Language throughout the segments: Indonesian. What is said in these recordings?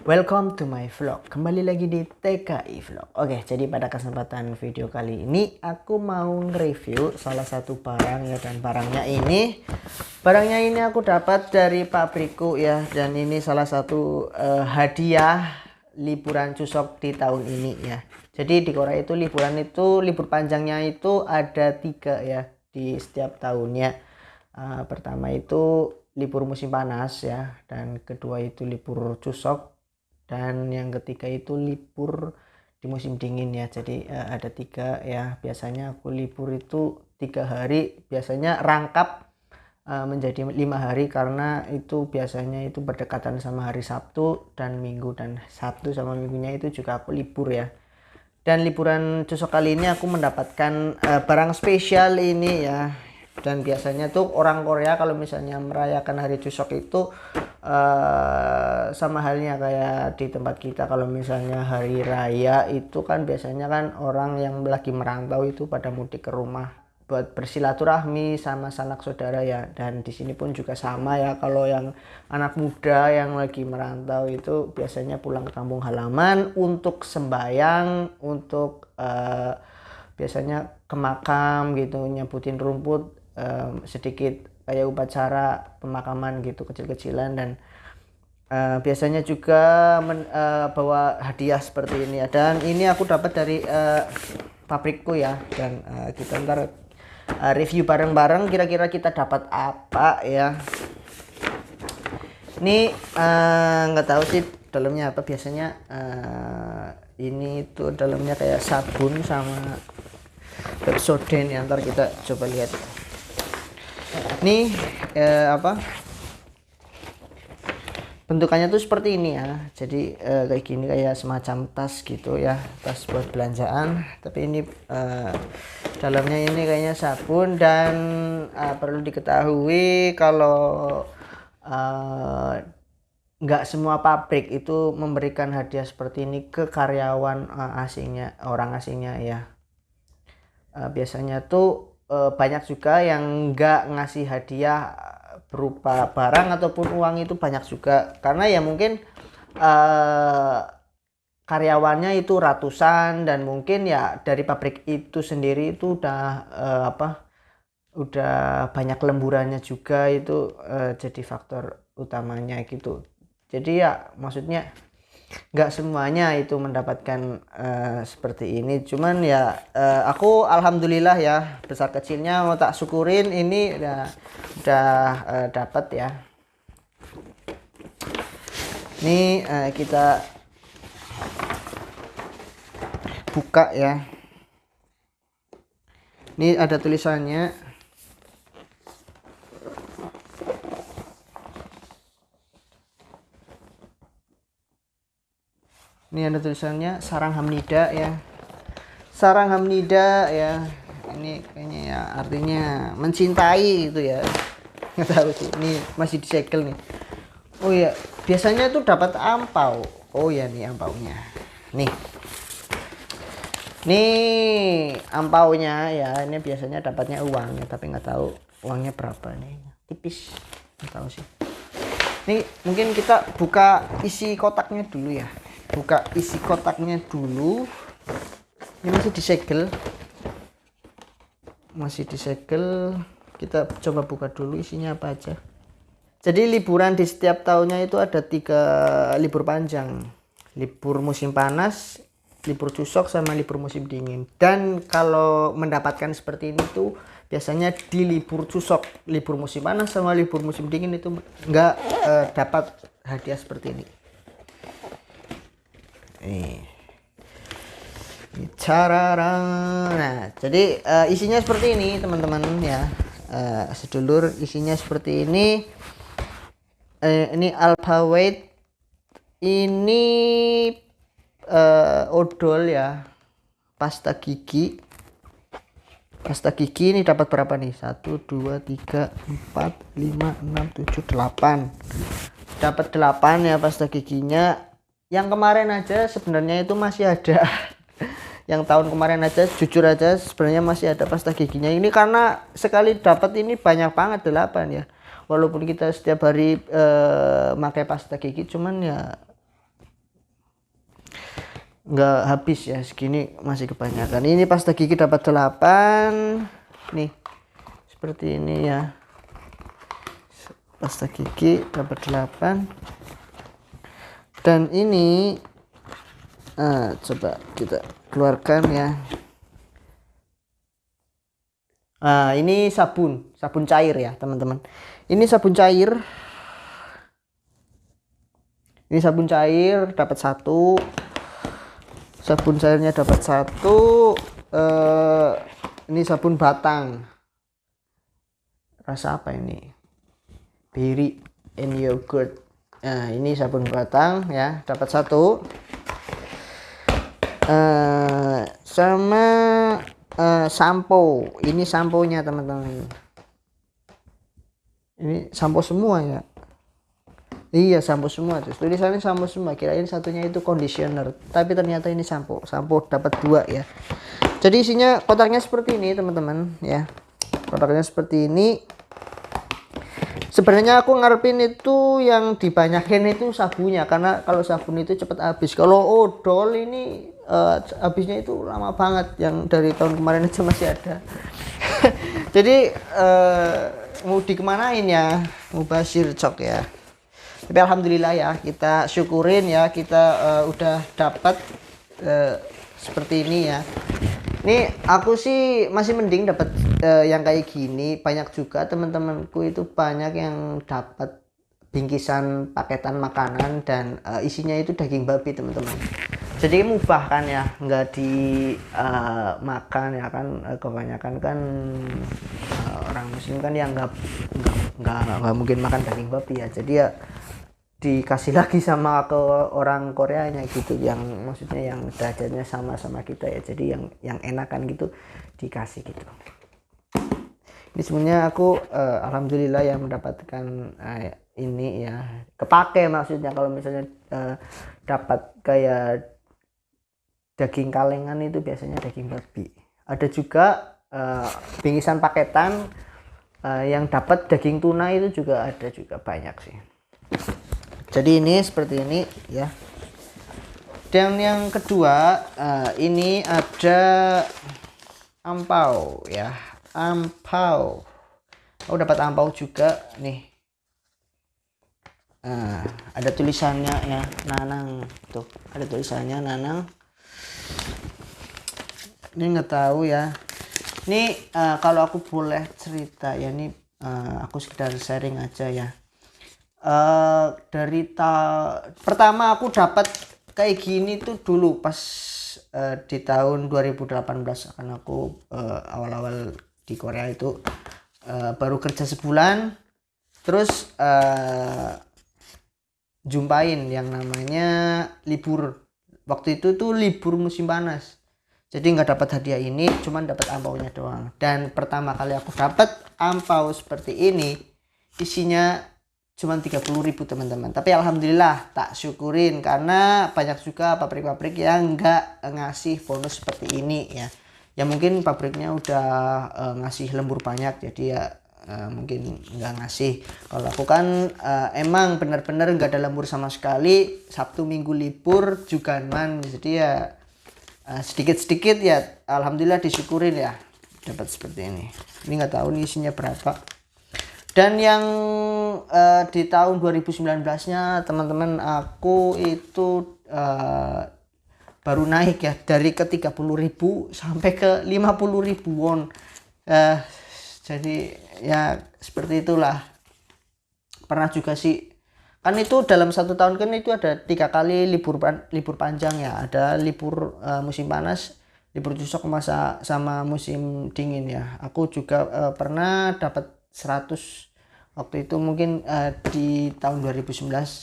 Welcome to my vlog. Kembali lagi di TKI Vlog. Oke, jadi pada kesempatan video kali ini aku mau nge-review salah satu barang ya, dan barangnya ini aku dapat dari pabrikku ya, dan ini salah satu hadiah liburan Chuseok di tahun ini ya. Jadi di Korea itu libur panjangnya itu ada 3 ya di setiap tahunnya. Pertama itu libur musim panas ya, dan kedua itu libur Chuseok, dan yang ketiga itu libur di musim dingin ya. Jadi ada 3 ya. Biasanya aku libur itu 3 hari, biasanya rangkap menjadi 5 hari, karena itu biasanya itu berdekatan sama hari Sabtu dan Minggu, dan Sabtu sama Minggunya itu juga aku libur ya. Dan liburan Chuseok kali ini aku mendapatkan barang spesial ini ya. Dan biasanya tuh orang Korea kalau misalnya merayakan hari Chuseok itu sama halnya kayak di tempat kita, kalau misalnya hari raya itu kan biasanya kan orang yang lagi merantau itu pada mudik ke rumah buat bersilaturahmi sama sanak saudara ya. Dan di sini pun juga sama ya, kalau yang anak muda yang lagi merantau itu biasanya pulang ke kampung halaman untuk sembayang, untuk biasanya ke makam gitu, nyebutin rumput, sedikit kayak upacara pemakaman gitu kecil-kecilan. Dan biasanya juga bawa hadiah seperti ini ya. Dan ini aku dapat dari pabrikku ya. Dan kita ntar review bareng-bareng kira-kira kita dapat apa ya. Ini nggak tahu sih dalamnya apa. Biasanya ini tuh dalamnya kayak sabun sama Pepsodent ya. Ntar kita coba lihat. Ini bentukannya tuh seperti ini ya. Jadi kayak gini, kayak semacam tas gitu ya, tas buat belanjaan. Tapi ini dalamnya ini kayaknya sabun. Dan perlu diketahui kalau nggak semua pabrik itu memberikan hadiah seperti ini ke karyawan orang asingnya ya. Biasanya tuh banyak juga yang nggak ngasih hadiah berupa barang ataupun uang, itu banyak juga. Karena ya mungkin karyawannya itu ratusan, dan mungkin ya dari pabrik itu sendiri itu udah banyak lemburannya juga, itu jadi faktor utamanya gitu. Jadi ya maksudnya nggak semuanya itu mendapatkan seperti ini. Cuman ya aku alhamdulillah ya, besar kecilnya mau tak syukurin ini udah dapat ya. Ini kita buka ya. Ini ada tulisannya. Ini ada tulisannya Sarang Hamnida ya. Sarang Hamnida ya. Ini kayaknya ya artinya mencintai gitu ya. Nggak tahu sih. Ini masih disegel nih. Oh ya, biasanya tuh dapat ampau. Oh ya, nih ampaunya. Nih. Nih ampaunya ya. Ini biasanya dapatnya uang ya, tapi nggak tahu uangnya berapa nih. Tipis. Nggak tahu sih. Nih mungkin kita buka isi kotaknya dulu ya. Buka isi kotaknya dulu. Ini masih disegel. Kita coba buka dulu isinya apa aja. Jadi liburan di setiap tahunnya itu ada 3 libur panjang. Libur musim panas, libur Chuseok, sama libur musim dingin. Dan kalau mendapatkan seperti ini tuh biasanya di libur Chuseok, libur musim panas sama libur musim dingin itu nggak dapat hadiah seperti ini. Nih nah, jadi isinya seperti ini teman-teman ya. Sedulur, isinya seperti ini. Ini alpha weight, ini odol ya, pasta gigi ini dapat berapa nih? 1 2 3 4 5 6 7 8. Dapat 8 ya pasta giginya. Yang kemarin aja sebenarnya itu masih ada. Yang tahun kemarin aja, jujur aja sebenarnya masih ada pasta giginya. Ini karena sekali dapat ini banyak banget, 8 ya. Walaupun kita setiap hari pakai pasta gigi, cuman ya nggak habis ya, segini masih kebanyakan. Ini pasta gigi dapat 8 nih, seperti ini ya, pasta gigi dapat 8. Dan ini coba kita keluarkan ya. Ini sabun cair ya teman-teman. Ini sabun cair. Ini sabun cair dapat 1. Sabun cairnya dapat 1. Ini sabun batang. Rasa apa ini? Berry and yogurt. Nah, ini sabun batang ya, dapat 1. Sama sampo. Ini samponya teman-teman. Ini sampo semua ya. Iya, sampo semua. Terus tulisannya sampo semua. Kirain satunya itu conditioner, tapi ternyata ini sampo. Sampo dapat 2 ya. Jadi isinya kotaknya seperti ini teman-teman ya. Kotaknya seperti ini. Sebenarnya aku ngarepin itu yang dibanyakin itu sabunnya, karena kalau sabun itu cepat habis. Kalau odol ini habisnya itu lama banget. Yang dari tahun kemarin aja masih ada. Jadi mau dikemanain ya, mubazir cok ya. Tapi alhamdulillah ya, kita syukurin ya, kita udah dapat seperti ini ya. Ini aku sih masih mending dapat yang kayak gini. Banyak juga teman-temanku itu banyak yang dapat bingkisan paketan makanan dan isinya itu daging babi teman-teman. Jadi mubah kan ya, nggak dimakan ya kan. Kebanyakan kan orang muslim kan yang nggak mungkin makan daging babi ya. Jadi ya dikasih lagi sama ke orang Koreanya gitu, yang maksudnya yang derajatnya sama kita ya. Jadi yang enakan gitu dikasih gitu. Ini sebenarnya aku alhamdulillah yang mendapatkan ini ya, kepake maksudnya. Kalau misalnya dapat kayak daging kalengan itu biasanya daging babi. Ada juga bingkisan paketan yang dapat daging tuna, itu juga ada juga banyak sih. Jadi ini seperti ini ya. Dan yang kedua ini ada ampau ya, ampau. Aku dapat ampau juga nih. Ada tulisannya ya, Nanang tuh, ada tulisannya Nanang. Ini nggak tahu ya. Ini kalau aku boleh cerita ya, ini aku sekedar sharing aja ya. Pertama aku dapat kayak gini tuh dulu pas di tahun 2018, karena aku awal-awal di Korea itu baru kerja sebulan, terus jumpain yang namanya libur. Waktu itu tuh libur musim panas, jadi nggak dapat hadiah ini, cuman dapat ampaunya doang. Dan pertama kali aku dapat ampau seperti ini, isinya cuma 30.000 teman-teman. Tapi alhamdulillah tak syukurin, karena banyak juga pabrik-pabrik yang nggak ngasih bonus seperti ini ya. Ya mungkin pabriknya udah ngasih lembur banyak, jadi ya mungkin nggak ngasih. Kalau aku kan emang benar-benar nggak ada lembur sama sekali, Sabtu Minggu libur juga man. Jadi ya sedikit-sedikit ya alhamdulillah disyukurin ya, dapat seperti ini. Ini nggak tahu nih isinya berapa. Dan yang di tahun 2019-nya teman-teman, aku itu baru naik ya, dari ke 30.000 sampai ke 50.000 won. Jadi ya seperti itulah. Pernah juga sih, kan itu dalam 1 tahun kan itu ada 3 kali libur panjang ya. Ada libur musim panas, libur Chuseok sama musim dingin ya. Aku juga pernah dapat 100 waktu itu, mungkin di tahun 2019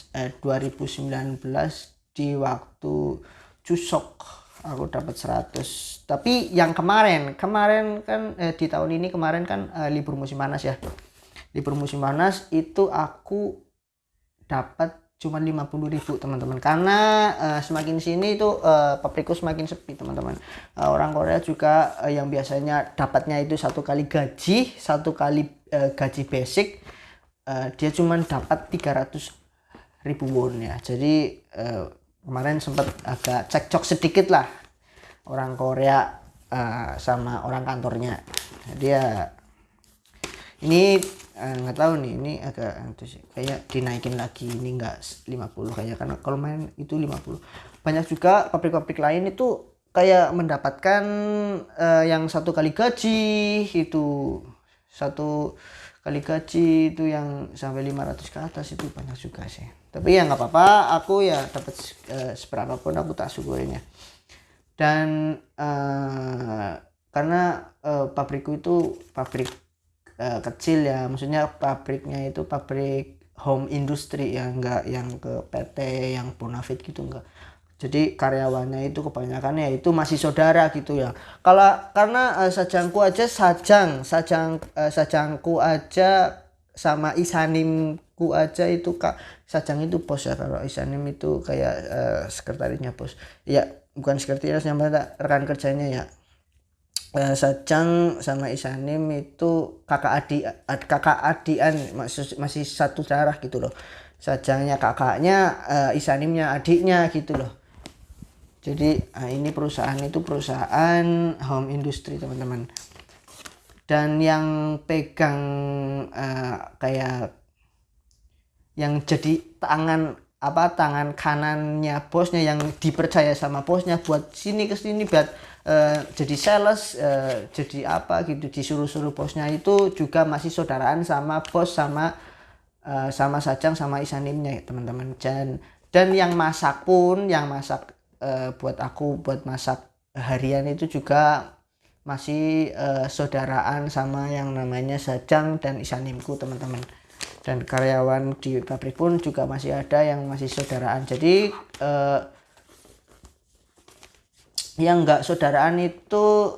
di waktu Chuseok aku dapat 100. Tapi yang kemarin kan di tahun ini kemarin kan libur musim panas ya. Libur musim panas itu aku dapat cuma 50.000 teman-teman, karena semakin sini itu pabrikku semakin sepi teman-teman. Orang Korea juga yang biasanya dapatnya itu 1 kali gaji, 1 kali gaji basic, dia cuma dapat 300.000 won ya. Jadi Kemarin sempat agak cekcok sedikit lah orang Korea sama orang kantornya. Dia ini nggak tahu nih, ini agak kayak dinaikin lagi, ini enggak 50 kayak, karena kalau main itu 50. Banyak juga pabrik-pabrik lain itu kayak mendapatkan yang satu kali gaji itu, satu kali gaji itu yang sampai 500 ke atas, itu banyak juga sih. Tapi ya nggak apa-apa, aku ya dapat seberapa pun aku tak syukurin ya. Dan karena pabrikku itu pabrik kecil ya, maksudnya pabriknya itu pabrik home industry ya, enggak yang ke PT yang Bonafit gitu, enggak. Jadi karyawannya itu kebanyakan ya itu masih saudara gitu ya. Karena sajangku aja sajangku aja sama Isanimku aja itu Kak, sajang itu bos ya, kalau Isanim itu kayak sekretarisnya bos. Ya, bukan sekretarisnya, rekan kerjanya ya. Sajang sama Isanim itu kakak adian, masih satu darah gitu loh. Sajangnya kakaknya, Isanimnya adiknya gitu loh. Jadi ini perusahaan itu perusahaan home industry teman-teman. Dan yang pegang kayak yang jadi tangan kanannya bosnya, yang dipercaya sama bosnya buat sini ke sini buat jadi sales, jadi apa gitu, disuruh-suruh bosnya, itu juga masih saudaraan sama bos, sama Sajang sama Isanimnya ya, teman-teman. Dan yang masak buat aku, buat masak harian itu juga masih saudaraan sama yang namanya Sajang dan Isanimku teman-teman. Dan karyawan di pabrik pun juga masih ada yang masih saudaraan. Jadi yang enggak saudaraan itu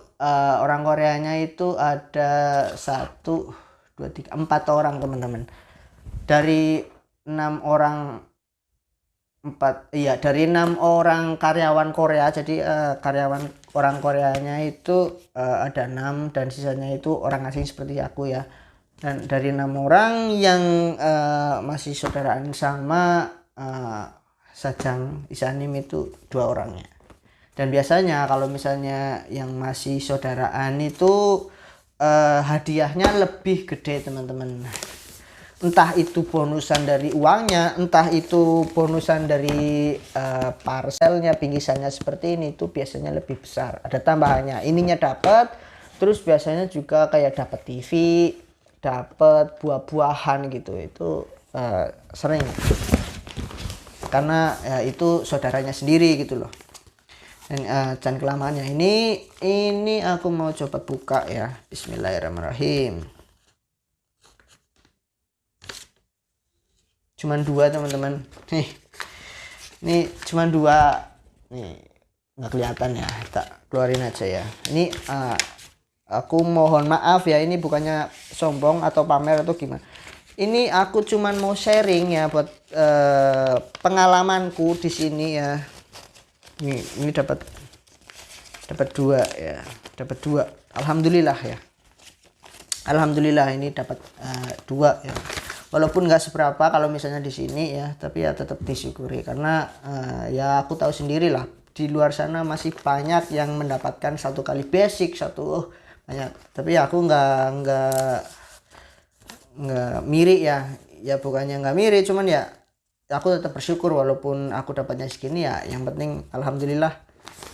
orang Koreanya itu ada 1, 2, 3, 4 orang teman-teman. Dari 6 orang, dari 6 orang karyawan Korea. Jadi karyawan orang Koreanya itu ada 6, dan sisanya itu orang asing seperti aku ya. Dan dari 6 orang yang masih saudaraan sama Sajang Isanim itu 2 orangnya. Dan biasanya kalau misalnya yang masih saudaraan itu hadiahnya lebih gede teman-teman. Entah itu bonusan dari uangnya, entah itu bonusan dari parselnya, bingkisannya seperti ini, itu biasanya lebih besar. Ada tambahannya, ininya dapat, terus biasanya juga kayak dapat TV, dapat buah-buahan gitu, itu sering, karena itu saudaranya sendiri gitu loh. Dan jangan kelamaannya, ini aku mau coba buka ya. Bismillahirrahmanirrahim. Cuman 2 teman-teman, nih cuman 2 nih, nggak kelihatan ya, tak keluarin aja ya. Ini aku mohon maaf ya, ini bukannya sombong atau pamer atau gimana. Ini aku cuman mau sharing ya buat pengalamanku di sini ya. Ini dapat 2 ya, dapat 2. Alhamdulillah ya. Alhamdulillah ini dapat 2 ya. Walaupun nggak seberapa kalau misalnya di sini ya, tapi ya tetap disyukuri, karena ya aku tahu sendiri lah, di luar sana masih banyak yang mendapatkan 1 kali basic, banyak. Tapi ya aku nggak miri ya, bukannya nggak miri, cuman ya aku tetap bersyukur walaupun aku dapatnya segini ya. Yang penting alhamdulillah,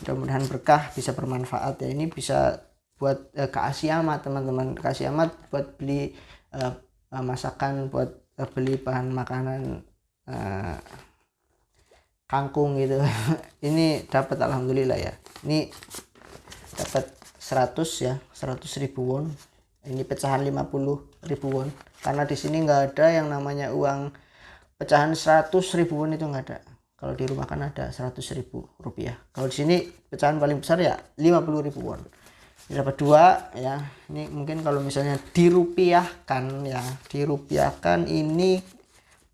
mudah-mudahan berkah, bisa bermanfaat ya. Ini bisa buat kasih amat teman-teman, kasih amat buat beli masakan, buat beli bahan makanan kangkung gitu. Ini dapat alhamdulillah ya. Ini dapat 100 ya, 100.000 won. Ini pecahan 50.000 won. Karena di sini nggak ada yang namanya uang pecahan 100.000 won, itu nggak ada. Kalau di rumah kan ada 100.000 rupiah. Kalau di sini pecahan paling besar ya 50.000 won. Ini dapat 2 ya. Ini mungkin kalau misalnya dirupiahkan ini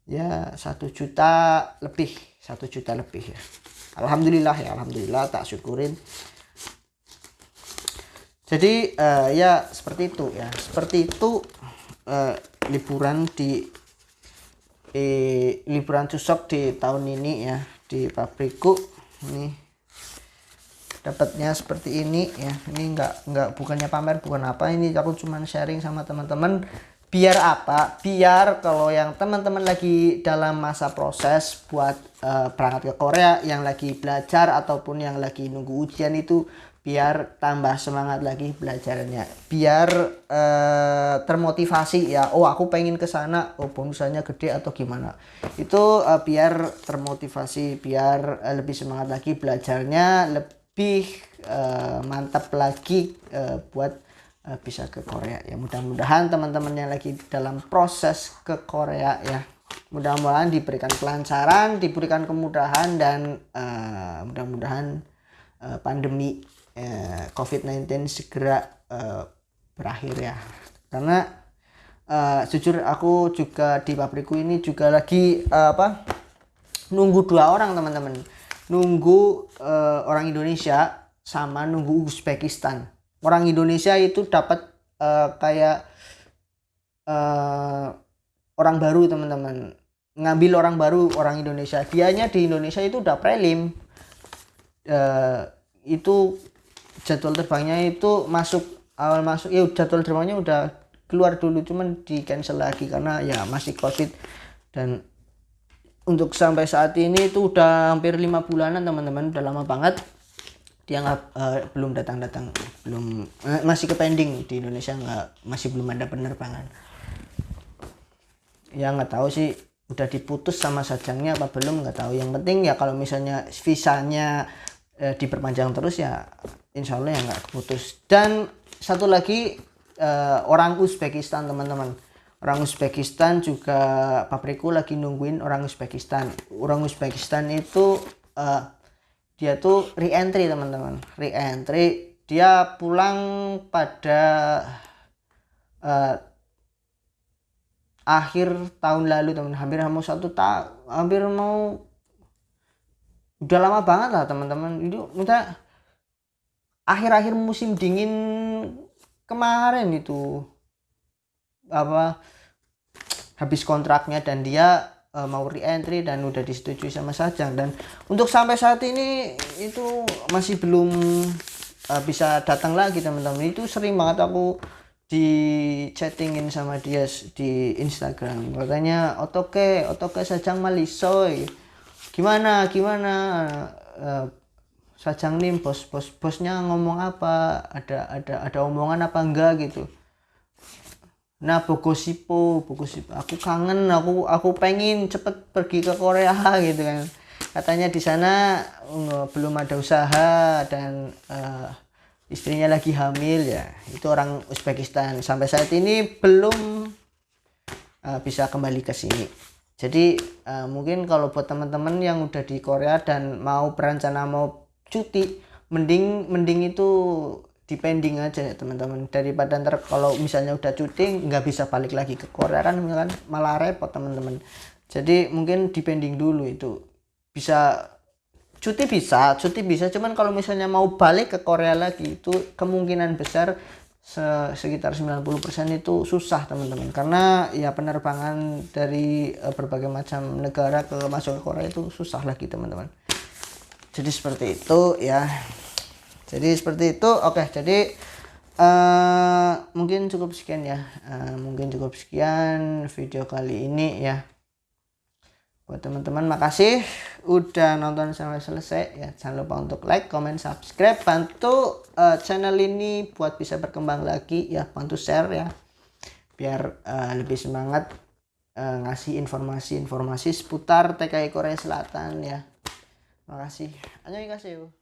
ya 1 juta lebih ya. Alhamdulillah ya, alhamdulillah, tak syukurin. Jadi ya seperti itu ya, liburan Chuseok di tahun ini ya. di pabrikku. Ini dapatnya seperti ini ya. Ini enggak bukannya pamer, bukan apa, ini aku cuman sharing sama teman-teman. Biar apa? Biar kalau yang teman-teman lagi dalam masa proses buat berangkat ke Korea, yang lagi belajar ataupun yang lagi nunggu ujian itu, biar tambah semangat lagi belajarnya, biar termotivasi ya. Oh, aku pengen ke sana, oh bonusannya gede atau gimana, itu biar termotivasi, biar lebih semangat lagi belajarnya, lebih mantap lagi buat bisa ke Korea ya. Mudah-mudahan teman-teman yang lagi dalam proses ke Korea ya, mudah-mudahan diberikan kelancaran, diberikan kemudahan, dan mudah-mudahan pandemi COVID-19 segera berakhir ya. Karena jujur aku juga di pabrikku ini juga lagi nunggu 2 orang teman-teman, nunggu orang Indonesia sama nunggu Uzbekistan. Orang Indonesia itu dapat kayak orang baru teman-teman, ngambil orang baru, orang Indonesia. Dianya di Indonesia itu udah prelim, itu jadwal terbangnya itu awal masuk ya, jadwal terbangnya udah keluar dulu, cuman di cancel lagi karena ya masih COVID. Dan untuk sampai saat ini itu udah hampir 5 bulanan teman-teman, udah lama banget dia belum datang, belum masih ke pending di Indonesia, masih belum ada penerbangan ya. Nggak tahu sih udah diputus sama sajangnya apa belum, nggak tahu. Yang penting ya kalau misalnya visanya diperpanjang terus ya insya Allah ya nggak keputus. Dan satu lagi orang Uzbekistan teman-teman, orang Uzbekistan juga pabrikku lagi nungguin orang Uzbekistan. Orang Uzbekistan itu dia tuh re-entry teman-teman, re-entry. Dia pulang pada akhir tahun lalu teman, hampir mau udah lama banget lah teman-teman. Itu udah akhir-akhir musim dingin kemarin itu habis kontraknya, dan dia mau re-entry dan udah disetujui sama Sajang. Dan untuk sampai saat ini itu masih belum bisa datang lagi teman-teman. Itu sering banget aku di chattingin sama dia di Instagram, katanya otoke Sajang malisoy, gimana Sajang nih bosnya ngomong apa, ada omongan apa enggak gitu. Nah, Bogosipo, aku kangen, aku pengen cepet pergi ke Korea gitu kan. Katanya di sana belum ada usaha, dan istrinya lagi hamil ya. Itu orang Uzbekistan, sampai saat ini belum bisa kembali ke sini. Jadi mungkin kalau buat teman-teman yang udah di Korea dan mau berencana mau cuti, mending itu dipending aja ya teman-teman, daripada ntar kalau misalnya udah cuti nggak bisa balik lagi ke Korea kan malah repot teman-teman. Jadi mungkin dipending dulu. Itu bisa cuti bisa, cuman kalau misalnya mau balik ke Korea lagi itu kemungkinan besar sekitar 90% itu susah teman-teman, karena ya penerbangan dari berbagai macam negara masuk ke Korea itu susah lagi teman-teman. Jadi seperti itu ya. Jadi seperti itu. Oke, jadi mungkin cukup sekian ya. Mungkin cukup sekian video kali ini ya. Buat teman-teman makasih udah nonton sampai selesai ya. Jangan lupa untuk like, comment, subscribe, bantu channel ini buat bisa berkembang lagi ya. Bantu share ya, biar lebih semangat ngasih informasi seputar TKI Korea Selatan ya. Makasih. Annyeonghaseyo.